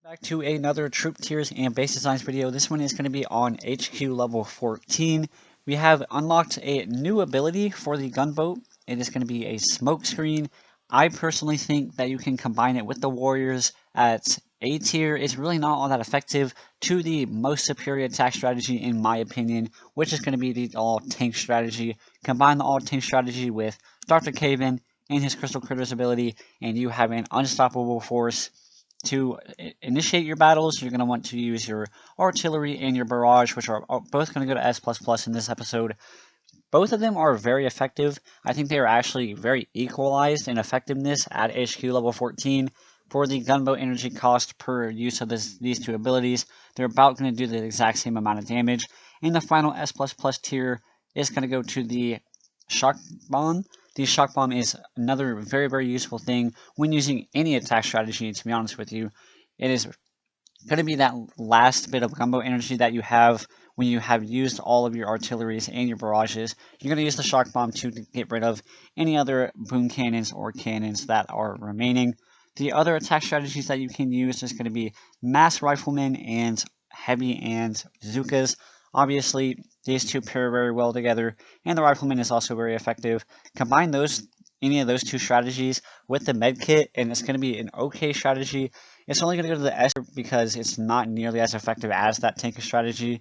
Back to another troop tiers and base designs video. This one is going to be on HQ level 14. We have unlocked a new ability for the gunboat. It is going to be a smoke screen. I personally think that you can combine it with the warriors at A tier. It's really not all that effective to the most superior attack strategy in my opinion, which is going to be the all tank strategy. Combine the all tank strategy with Dr. Caven and his Crystal Critters ability, and you have an unstoppable force. To initiate your battles, you're going to want to use your artillery and your barrage, which are both going to go to S++ in this episode. Both of them are very effective. I think they are actually very equalized in effectiveness at HQ level 14. For the gunboat energy cost per use of these two abilities, they're about going to do the exact same amount of damage. And the final S++ tier is going to go to the Shock Bomb. The Shock Bomb is another very, very useful thing when using any attack strategy, to be honest with you. It is going to be that last bit of gunboat energy that you have when you have used all of your artilleries and your barrages. You're going to use the Shock Bomb to get rid of any other boom cannons or cannons that are remaining. The other attack strategies that you can use is going to be Mass Riflemen and Heavy and Bazookas. Obviously, these two pair very well together, and the Rifleman is also very effective. Combine any of those two strategies with the Medkit, and it's going to be an okay strategy. It's only going to go to the S because it's not nearly as effective as that tank strategy.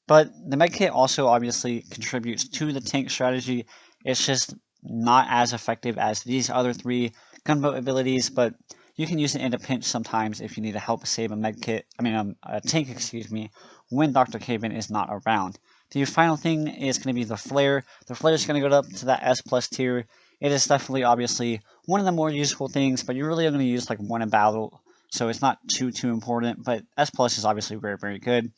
But the Medkit also obviously contributes to the tank strategy. It's just not as effective as these other three gunboat abilities, but you can use it in a pinch sometimes if you need to help save a tank, when Dr. Caven is not around. The final thing is going to be the Flare. The Flare is going to go up to that S+ tier. It is definitely, obviously, one of the more useful things, but you're really only going to use like one in battle, so it's not too important, but S+ is obviously very, very good.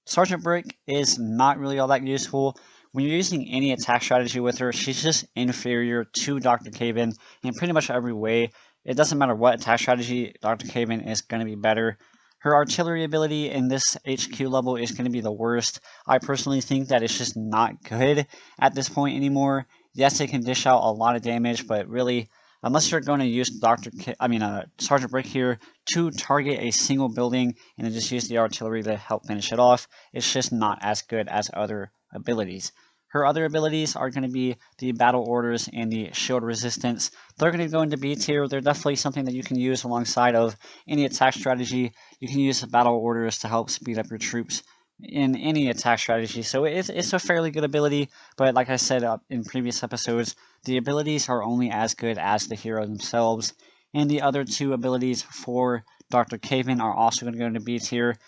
Sergeant Brick is not really all that useful. When you're using any attack strategy with her, she's just inferior to Dr. Caven in pretty much every way. It doesn't matter what attack strategy, Dr. Caven is going to be better. Her artillery ability in this HQ level is going to be the worst. I personally think that it's just not good at this point anymore. Yes, it can dish out a lot of damage, but really, unless you're going to use Sergeant Brick here to target a single building and then just use the artillery to help finish it off, it's just not as good as other abilities. Her other abilities are going to be the battle orders and the shield resistance. They're going to go into B tier. They're definitely something that you can use alongside of any attack strategy. You can use the battle orders to help speed up your troops in any attack strategy. So it's a fairly good ability, but like I said in previous episodes, the abilities are only as good as the hero themselves. And the other two abilities for Dr. Caven are also going to go into B tier.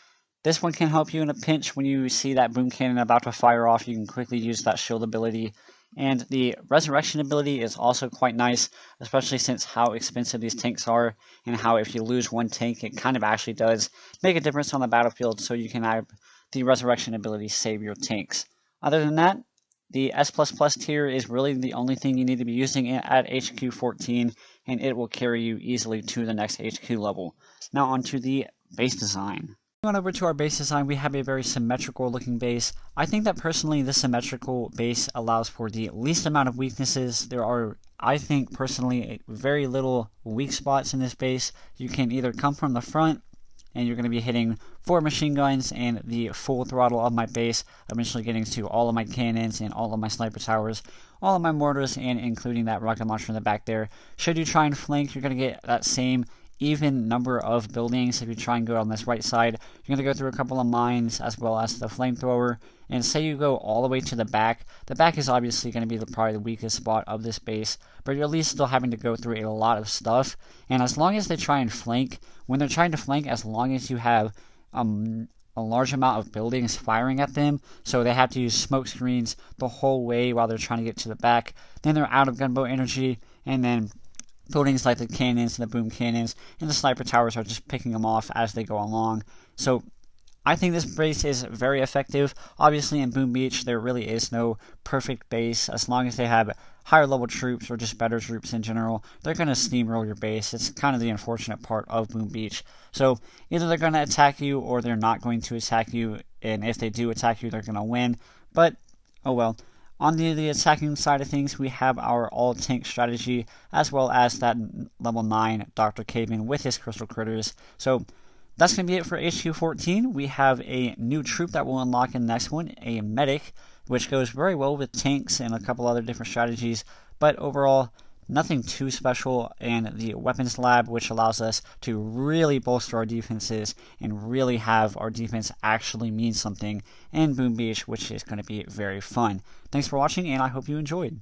This one can help you in a pinch when you see that boom cannon about to fire off. You can quickly use that shield ability. And the resurrection ability is also quite nice, especially since how expensive these tanks are, and how if you lose one tank, it kind of actually does make a difference on the battlefield, so you can have the resurrection ability save your tanks. Other than that, the S++ tier is really the only thing you need to be using at HQ 14, and it will carry you easily to the next HQ level. Now onto the base design. Going over to our base design, we have a very symmetrical looking base. I think that personally this symmetrical base allows for the least amount of weaknesses. There are, I think personally, very little weak spots in this base. You can either come from the front and you're going to be hitting 4 machine guns and the full throttle of my base, eventually getting to all of my cannons and all of my sniper towers, all of my mortars, and including that rocket launcher in the back there. Should you try and flank, you're going to get that same even number of buildings. If you try and go on this right side, you're going to go through a couple of mines as well as the flamethrower. And say you go all the way to the back is obviously going to be probably the weakest spot of this base, but you're at least still having to go through a lot of stuff. And as long as they try and flank, when they're trying to flank, as long as you have a large amount of buildings firing at them, so they have to use smoke screens the whole way while they're trying to get to the back, then they're out of gunboat energy, and then buildings like the cannons and the boom cannons and the sniper towers are just picking them off as they go along. So I think this base is very effective. Obviously in Boom Beach there really is no perfect base. As long as they have higher level troops or just better troops in general, they're going to steamroll your base. It's kind of the unfortunate part of Boom Beach. So either they're going to attack you or they're not going to attack you, and if they do attack you they're going to win. But oh well. On the attacking side of things, we have our all-tank strategy, as well as that level 9 Dr. Caven with his Crystal Critters. So that's going to be it for HQ 14. We have a new troop that will unlock in the next one, a medic, which goes very well with tanks and a couple other different strategies, but overall, nothing too special. And the weapons lab, which allows us to really bolster our defenses and really have our defense actually mean something, and Boom Beach, which is going to be very fun. Thanks for watching, and I hope you enjoyed.